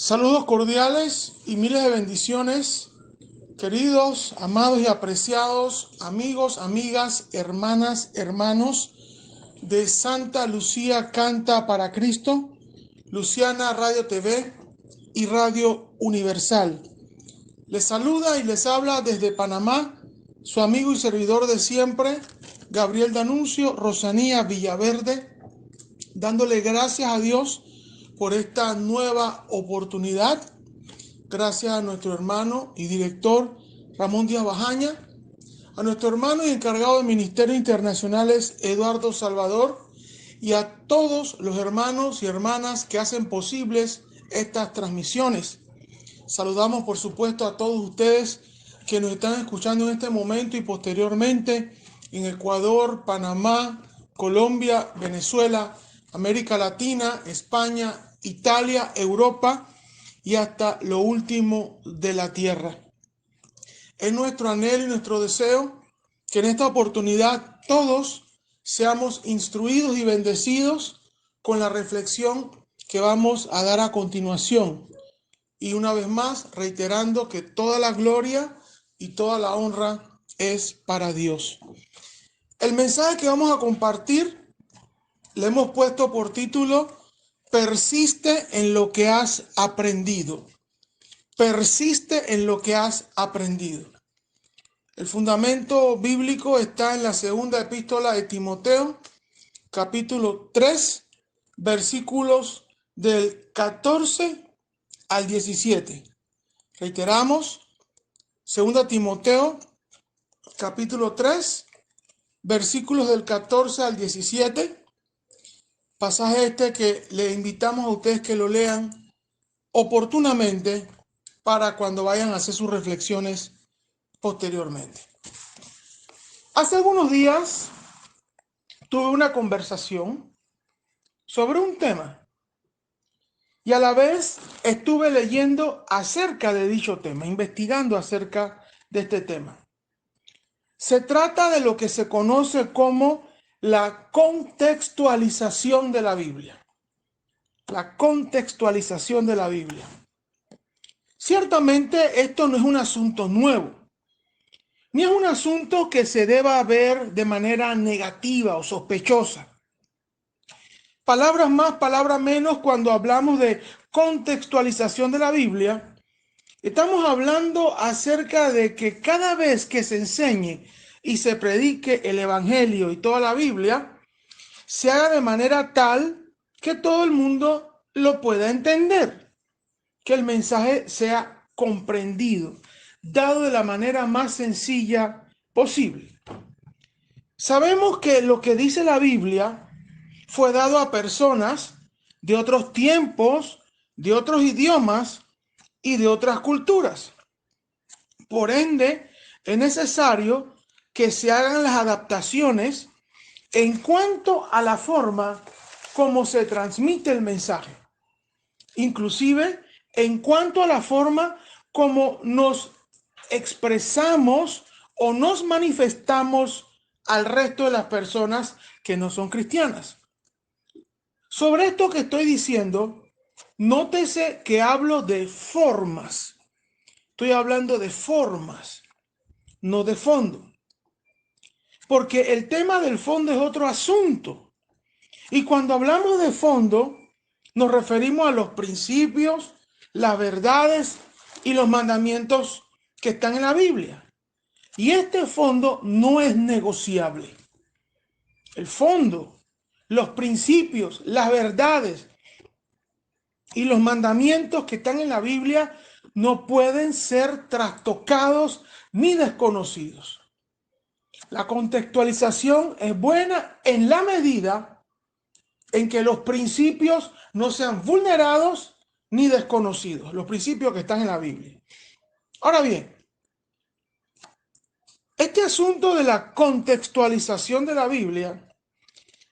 Saludos cordiales y miles de bendiciones, queridos, amados y apreciados amigos, amigas, hermanas, hermanos de Santa Lucía Canta para Cristo, Luciana Radio TV y Radio Universal. Les saluda y les habla desde Panamá su amigo y servidor de siempre, Gabriel D'Annunzio Rosanía Villaverde, dándole gracias a Dios por esta nueva oportunidad. Gracias a nuestro hermano y director Ramón Díaz Bajaña, a nuestro hermano y encargado de Ministerios Internacionales Eduardo Salvador y a todos los hermanos y hermanas que hacen posibles estas transmisiones. Saludamos por supuesto a todos ustedes que nos están escuchando en este momento y posteriormente en Ecuador, Panamá, Colombia, Venezuela, América Latina, España, Italia, Europa y hasta lo último de la tierra. Es nuestro anhelo y nuestro deseo que en esta oportunidad todos seamos instruidos y bendecidos con la reflexión que vamos a dar a continuación. Y una vez más, reiterando que toda la gloria y toda la honra es para Dios. El mensaje que vamos a compartir le hemos puesto por título: persiste en lo que has aprendido. Persiste en lo que has aprendido. El fundamento bíblico está en la segunda epístola de Timoteo, capítulo 3, versículos del 14 al 17. Reiteramos, segunda Timoteo, capítulo 3, versículos del 14 al 17. Pasaje este que le invitamos a ustedes que lo lean oportunamente para cuando vayan a hacer sus reflexiones posteriormente. Hace algunos días tuve una conversación sobre un tema y a la vez estuve leyendo acerca de dicho tema, investigando acerca de este tema. Se trata de lo que se conoce como la contextualización de la Biblia. La contextualización de la Biblia. Ciertamente esto no es un asunto nuevo, ni es un asunto que se deba ver de manera negativa o sospechosa. Palabras más, palabras menos, cuando hablamos de contextualización de la Biblia, estamos hablando acerca de que cada vez que se enseñe y se predique el Evangelio y toda la Biblia, se haga de manera tal que todo el mundo lo pueda entender, que el mensaje sea comprendido, dado de la manera más sencilla posible. Sabemos que lo que dice la Biblia fue dado a personas de otros tiempos, de otros idiomas y de otras culturas. Por ende, es necesario que se hagan las adaptaciones en cuanto a la forma como se transmite el mensaje, inclusive en cuanto a la forma como nos expresamos o nos manifestamos al resto de las personas que no son cristianas. Sobre esto que estoy diciendo, nótese que hablo de formas. Estoy hablando de formas, no de fondo. Porque el tema del fondo es otro asunto. Y cuando hablamos de fondo, nos referimos a los principios, las verdades y los mandamientos que están en la Biblia. Y este fondo no es negociable. El fondo, los principios, las verdades y los mandamientos que están en la Biblia no pueden ser trastocados ni desconocidos. La contextualización es buena en la medida en que los principios no sean vulnerados ni desconocidos, los principios que están en la Biblia. Ahora bien, este asunto de la contextualización de la Biblia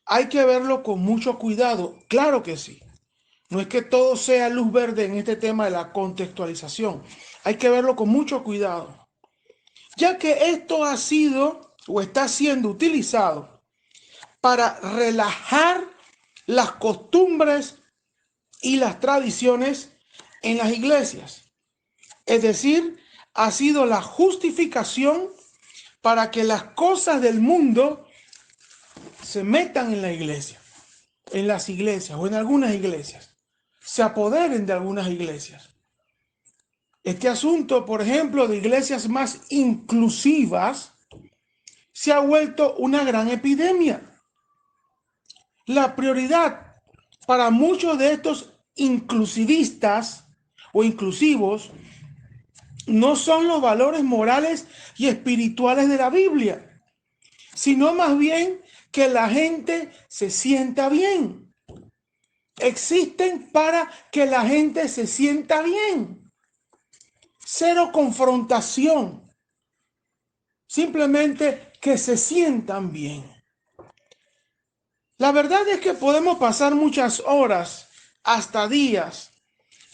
hay que verlo con mucho cuidado, claro que sí. No es que todo sea luz verde en este tema de la contextualización, hay que verlo con mucho cuidado, ya que esto ha sido o está siendo utilizado para relajar las costumbres y las tradiciones en las iglesias. Es decir, ha sido la justificación para que las cosas del mundo se metan en la iglesia, en las iglesias o en algunas iglesias, se apoderen de algunas iglesias. Este asunto, por ejemplo, de iglesias más inclusivas, se ha vuelto una gran epidemia. La prioridad para muchos de estos inclusivistas o inclusivos no son los valores morales y espirituales de la Biblia, sino más bien que la gente se sienta bien. Existen para que la gente se sienta bien. Cero confrontación. Simplemente que se sientan bien. La verdad es que podemos pasar muchas horas, hasta días,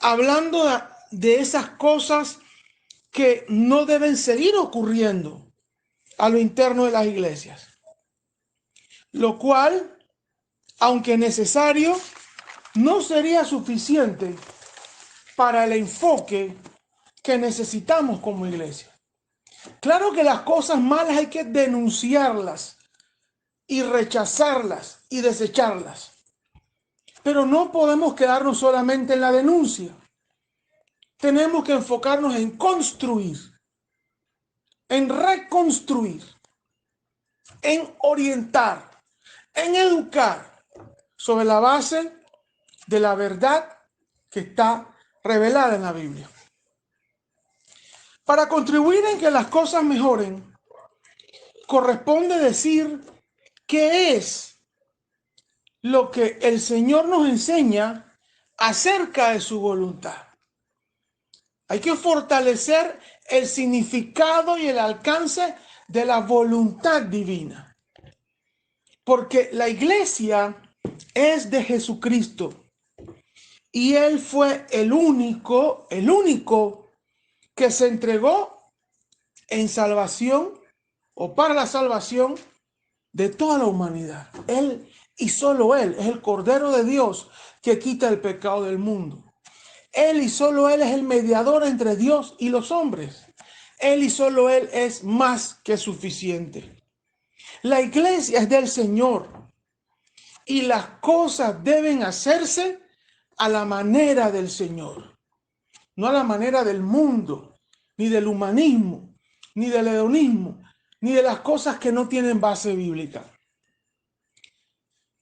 hablando de esas cosas que no deben seguir ocurriendo a lo interno de las iglesias. Lo cual, aunque necesario, no sería suficiente para el enfoque que necesitamos como iglesia. Claro que las cosas malas hay que denunciarlas y rechazarlas y desecharlas. Pero no podemos quedarnos solamente en la denuncia. Tenemos que enfocarnos en construir, en reconstruir, en orientar, en educar sobre la base de la verdad que está revelada en la Biblia. Para contribuir en que las cosas mejoren, corresponde decir qué es lo que el Señor nos enseña acerca de su voluntad. Hay que fortalecer el significado y el alcance de la voluntad divina. Porque la iglesia es de Jesucristo. Y Él fue el único que se entregó en salvación o para la salvación de toda la humanidad. Él y solo Él es el Cordero de Dios que quita el pecado del mundo. Él y solo Él es el mediador entre Dios y los hombres. Él y solo Él es más que suficiente. La iglesia es del Señor y las cosas deben hacerse a la manera del Señor, no a la manera del mundo, ni del humanismo, ni del hedonismo, ni de las cosas que no tienen base bíblica.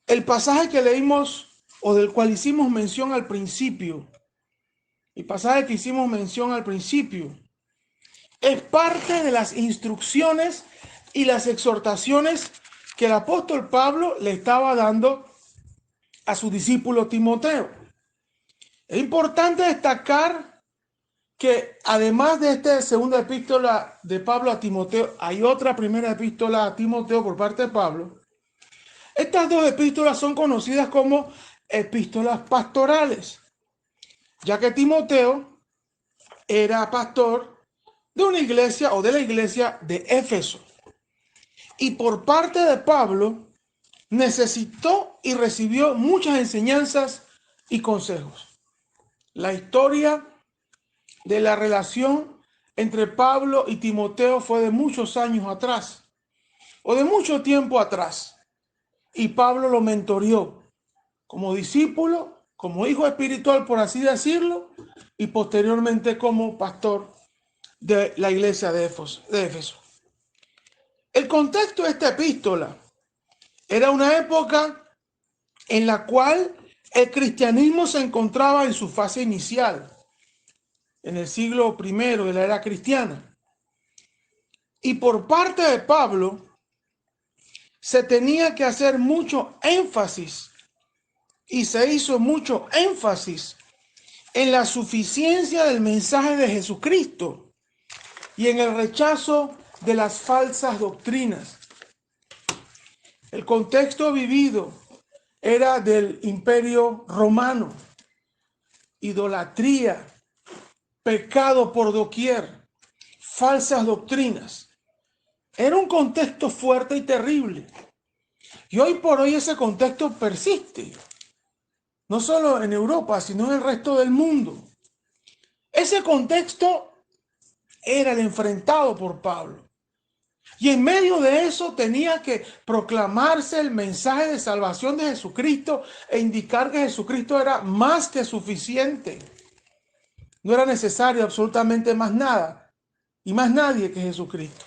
El pasaje que leímos o del cual hicimos mención al principio, es parte de las instrucciones y las exhortaciones que el apóstol Pablo le estaba dando a su discípulo Timoteo. Es importante destacar que además de esta segunda epístola de Pablo a Timoteo, hay otra primera epístola a Timoteo por parte de Pablo. Estas dos epístolas son conocidas como epístolas pastorales, ya que Timoteo era pastor de una iglesia o de la iglesia de Éfeso. Y por parte de Pablo necesitó y recibió muchas enseñanzas y consejos. La historia de la relación entre Pablo y Timoteo fue de muchos años atrás, o de mucho tiempo atrás. Y Pablo lo mentoreó como discípulo, como hijo espiritual, por así decirlo, y posteriormente como pastor de la iglesia de Éfeso. El contexto de esta epístola era una época en la cual el cristianismo se encontraba en su fase inicial, en el siglo I de la era cristiana. Y por parte de Pablo se tenía que hacer mucho énfasis, y se hizo mucho énfasis en la suficiencia del mensaje de Jesucristo y en el rechazo de las falsas doctrinas. El contexto vivido era del Imperio Romano, idolatría, pecado por doquier, falsas doctrinas. Era un contexto fuerte y terrible. Y hoy por hoy ese contexto persiste, no solo en Europa, sino en el resto del mundo. Ese contexto era el enfrentado por Pablo. Y en medio de eso tenía que proclamarse el mensaje de salvación de Jesucristo e indicar que Jesucristo era más que suficiente. No era necesario absolutamente más nada y más nadie que Jesucristo.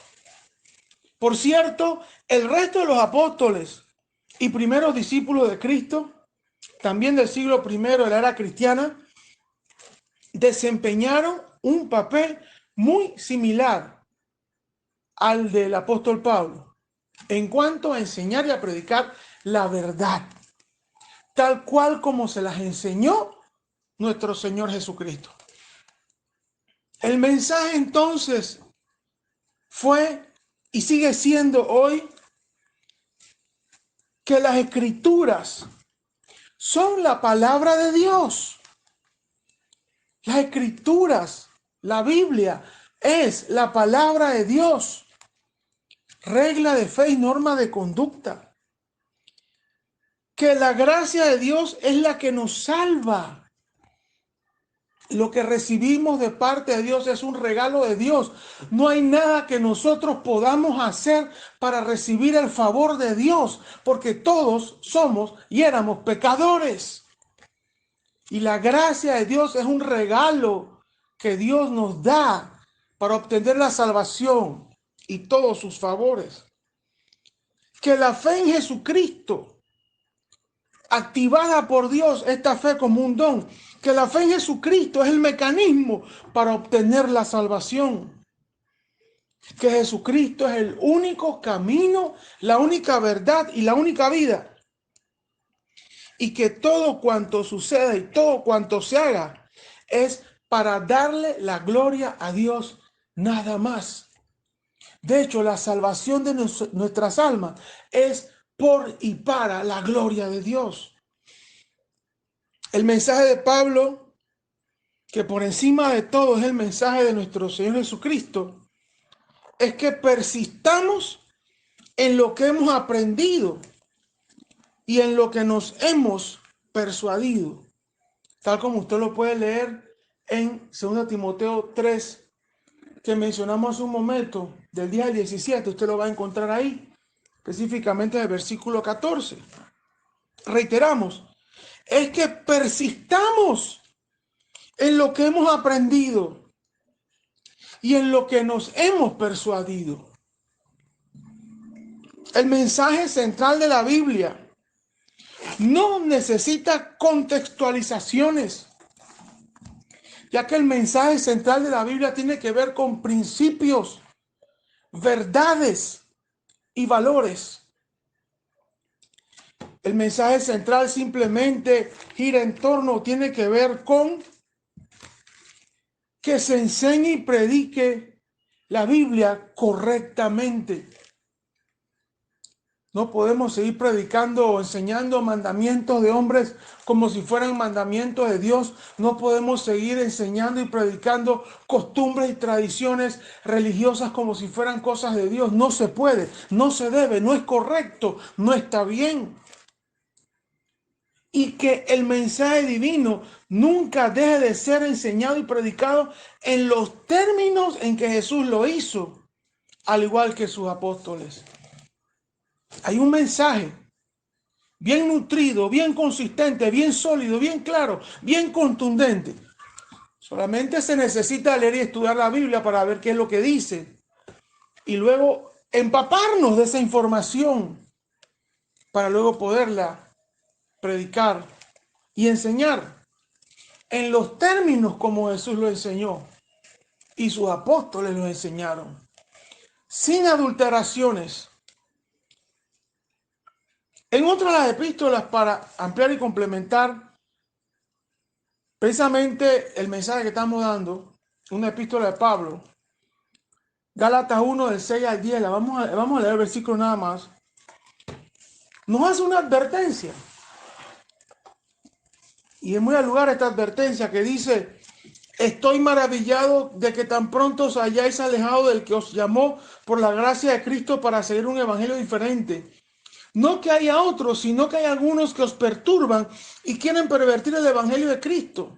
Por cierto, el resto de los apóstoles y primeros discípulos de Cristo, también del siglo I de la era cristiana, desempeñaron un papel muy similar al del apóstol Pablo en cuanto a enseñar y a predicar la verdad, tal cual como se las enseñó nuestro Señor Jesucristo. El mensaje entonces fue y sigue siendo hoy que las Escrituras son la palabra de Dios. Las Escrituras, la Biblia, es la palabra de Dios. Regla de fe y norma de conducta. Que la gracia de Dios es la que nos salva. Lo que recibimos de parte de Dios es un regalo de Dios. No hay nada que nosotros podamos hacer para recibir el favor de Dios, porque todos somos y éramos pecadores. Y la gracia de Dios es un regalo que Dios nos da para obtener la salvación y todos sus favores. Que la fe en Jesucristo, activada por Dios, esta fe como un don, que la fe en Jesucristo es el mecanismo para obtener la salvación. Que Jesucristo es el único camino, la única verdad y la única vida. Y que todo cuanto sucede y todo cuanto se haga es para darle la gloria a Dios, nada más. De hecho, la salvación de nuestras almas es por y para la gloria de Dios. El mensaje de Pablo, que por encima de todo es el mensaje de nuestro Señor Jesucristo, es que persistamos en lo que hemos aprendido y en lo que nos hemos persuadido, tal como usted lo puede leer en 2 Timoteo 3, que mencionamos hace un momento, del día 17, usted lo va a encontrar ahí, específicamente en el versículo 14. Reiteramos, es que persistamos en lo que hemos aprendido y en lo que nos hemos persuadido. El mensaje central de la Biblia no necesita contextualizaciones, ya que el mensaje central de la Biblia tiene que ver con principios, verdades y valores. El mensaje central simplemente gira en torno, tiene que ver con que se enseñe y predique la Biblia correctamente. No podemos seguir predicando o enseñando mandamientos de hombres como si fueran mandamientos de Dios. No podemos seguir enseñando y predicando costumbres y tradiciones religiosas como si fueran cosas de Dios. No se puede, no se debe, no es correcto, no está bien. Y que el mensaje divino nunca deje de ser enseñado y predicado en los términos en que Jesús lo hizo, al igual que sus apóstoles. Hay un mensaje bien nutrido, bien consistente, bien sólido, bien claro, bien contundente. Solamente se necesita leer y estudiar la Biblia para ver qué es lo que dice. Y luego empaparnos de esa información para luego poderla predicar y enseñar en los términos como Jesús lo enseñó y sus apóstoles lo enseñaron, sin adulteraciones. En otras de las epístolas, para ampliar y complementar precisamente el mensaje que estamos dando, una epístola de Pablo, Gálatas 1 del 6 al 10, vamos a leer el versículo nada más, nos hace una advertencia. Y es muy al lugar esta advertencia que dice: estoy maravillado de que tan pronto os hayáis alejado del que os llamó por la gracia de Cristo para seguir un evangelio diferente. No que haya otros, sino que hay algunos que os perturban y quieren pervertir el evangelio de Cristo.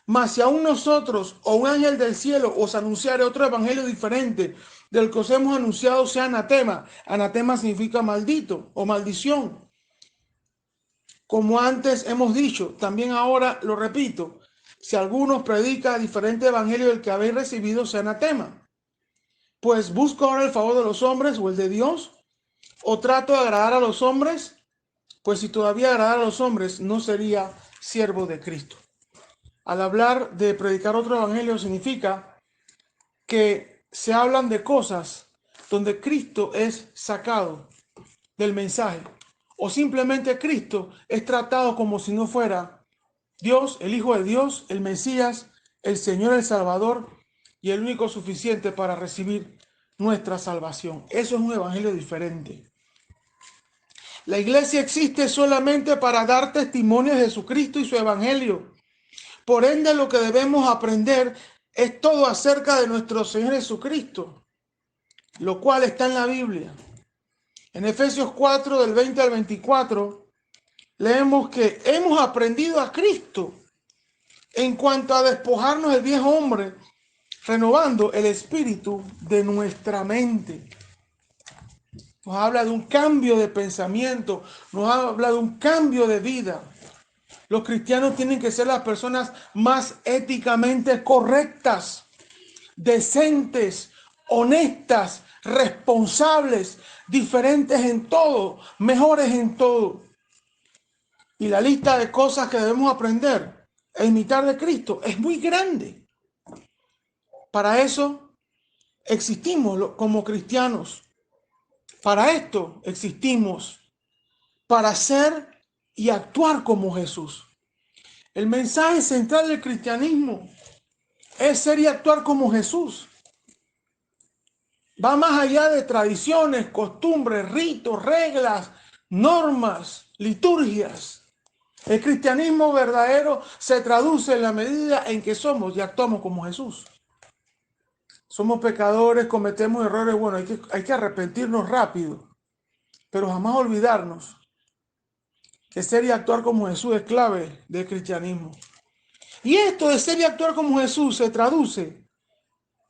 Mas si aún nosotros o un ángel del cielo os anunciare otro evangelio diferente del que os hemos anunciado, sea anatema. Anatema significa maldito o maldición. Como antes hemos dicho, también ahora lo repito, si alguno predica diferente evangelio del que habéis recibido, sea anatema. Pues busco ahora el favor de los hombres o el de Dios, o trato de agradar a los hombres, pues si todavía agradara a los hombres, no sería siervo de Cristo. Al hablar de predicar otro evangelio significa que se hablan de cosas donde Cristo es sacado del mensaje, o simplemente Cristo es tratado como si no fuera Dios, el Hijo de Dios, el Mesías, el Señor, el Salvador y el único suficiente para recibir nuestra salvación. Eso es un evangelio diferente. La iglesia existe solamente para dar testimonio de Jesucristo y su evangelio. Por ende, lo que debemos aprender es todo acerca de nuestro Señor Jesucristo, lo cual está en la Biblia. En Efesios 4, del 20 al 24, leemos que hemos aprendido a Cristo en cuanto a despojarnos del viejo hombre, renovando el espíritu de nuestra mente. Nos habla de un cambio de pensamiento, nos habla de un cambio de vida. Los cristianos tienen que ser las personas más éticamente correctas, decentes, honestas, responsables, diferentes en todo, mejores en todo. Y la lista de cosas que debemos aprender e imitar de Cristo es muy grande. Para eso existimos como cristianos. Para esto existimos, para ser y actuar como Jesús. El mensaje central del cristianismo es ser y actuar como Jesús. Va más allá de tradiciones, costumbres, ritos, reglas, normas, liturgias. El cristianismo verdadero se traduce en la medida en que somos y actuamos como Jesús. Somos pecadores, cometemos errores, bueno, hay que arrepentirnos rápido, pero jamás olvidarnos que ser y actuar como Jesús es clave del cristianismo. Y esto de ser y actuar como Jesús se traduce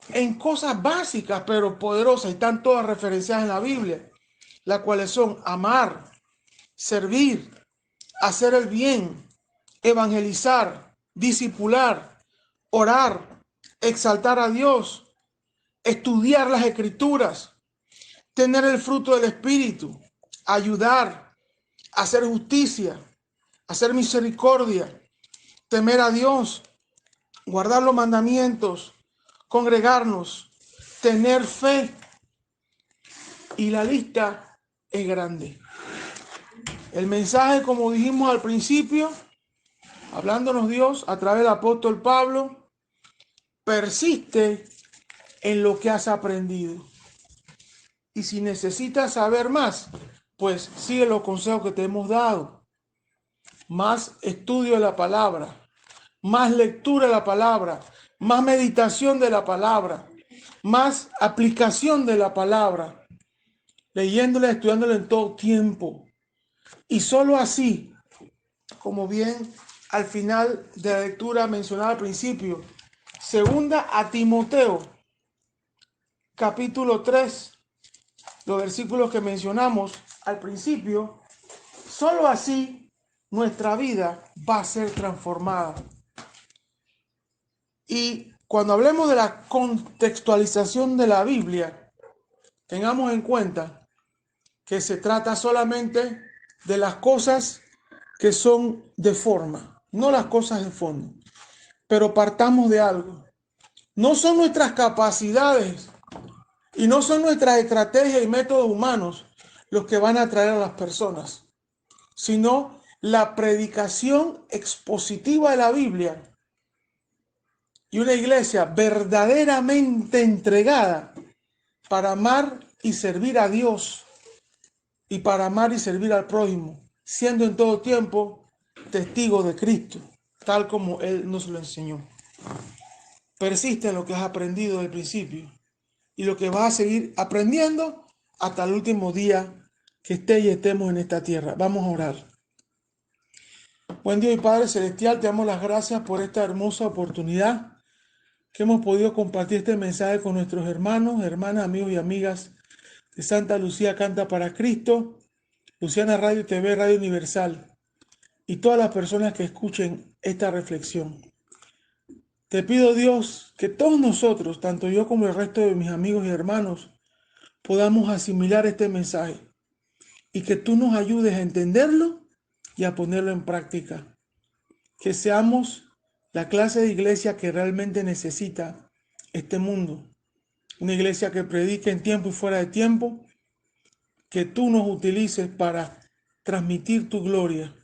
en cosas básicas pero poderosas, y están todas referenciadas en la Biblia, las cuales son amar, servir, hacer el bien, evangelizar, discipular, orar, exaltar a Dios, estudiar las Escrituras, tener el fruto del Espíritu, ayudar, hacer justicia, hacer misericordia, temer a Dios, guardar los mandamientos, congregarnos, tener fe. Y la lista es grande. El mensaje, como dijimos al principio, hablándonos Dios a través del apóstol Pablo, persiste en lo que has aprendido. Y si necesitas saber más, pues sigue los consejos que te hemos dado. Más estudio de la palabra, más lectura de la palabra, más meditación de la palabra, más aplicación de la palabra, leyéndola, estudiándola en todo tiempo. Y solo así, como bien al final de la lectura mencionada al principio, segunda a Timoteo, capítulo 3, los versículos que mencionamos al principio, solo así nuestra vida va a ser transformada. Y cuando hablemos de la contextualización de la Biblia, tengamos en cuenta que se trata solamente de las cosas que son de forma, no las cosas de fondo. Pero partamos de algo. No son nuestras capacidades y no son nuestras estrategias y métodos humanos los que van a atraer a las personas, sino la predicación expositiva de la Biblia y una iglesia verdaderamente entregada para amar y servir a Dios y para amar y servir al prójimo, siendo en todo tiempo testigo de Cristo, tal como Él nos lo enseñó. Persiste en lo que has aprendido del principio y lo que vas a seguir aprendiendo hasta el último día que esté y estemos en esta tierra. Vamos a orar. Buen Dios y Padre Celestial, te damos las gracias por esta hermosa oportunidad que hemos podido compartir este mensaje con nuestros hermanos, hermanas, amigos y amigas de Santa Lucía Canta para Cristo, Luciana Radio TV, Radio Universal y todas las personas que escuchen esta reflexión. Te pido, Dios, que todos nosotros, tanto yo como el resto de mis amigos y hermanos, podamos asimilar este mensaje y que tú nos ayudes a entenderlo y a ponerlo en práctica. Que seamos la clase de iglesia que realmente necesita este mundo. Una iglesia que predique en tiempo y fuera de tiempo. Que tú nos utilices para transmitir tu gloria,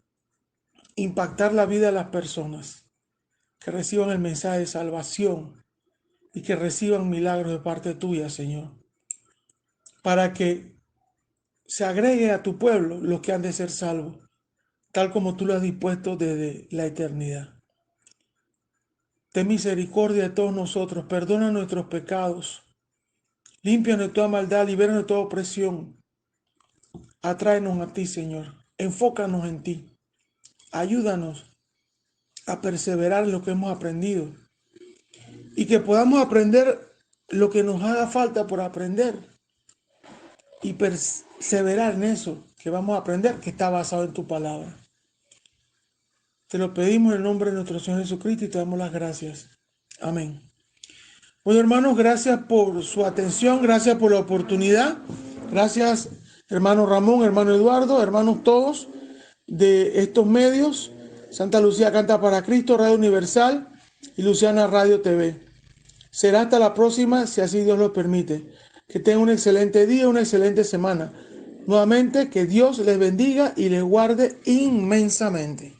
impactar la vida de las personas, que reciban el mensaje de salvación y que reciban milagros de parte tuya, Señor, para que se agregue a tu pueblo los que han de ser salvos, tal como tú lo has dispuesto desde la eternidad. Ten misericordia de todos nosotros, perdona nuestros pecados, límpianos de toda maldad, libéranos de toda opresión. Atráenos a ti, Señor, enfócanos en ti, ayúdanos a perseverar en lo que hemos aprendido y que podamos aprender lo que nos haga falta por aprender y perseverar en eso que vamos a aprender, que está basado en tu palabra. Te lo pedimos en el nombre de nuestro Señor Jesucristo y te damos las gracias. Amén. Bueno, hermanos, gracias por su atención, gracias por la oportunidad. Gracias, hermano Ramón, hermano Eduardo, hermanos todos de estos medios. Santa Lucía Canta para Cristo, Radio Universal y Luciana Radio TV. Será hasta la próxima, si así Dios lo permite. Que tengan un excelente día, una excelente semana. Nuevamente, que Dios les bendiga y les guarde inmensamente.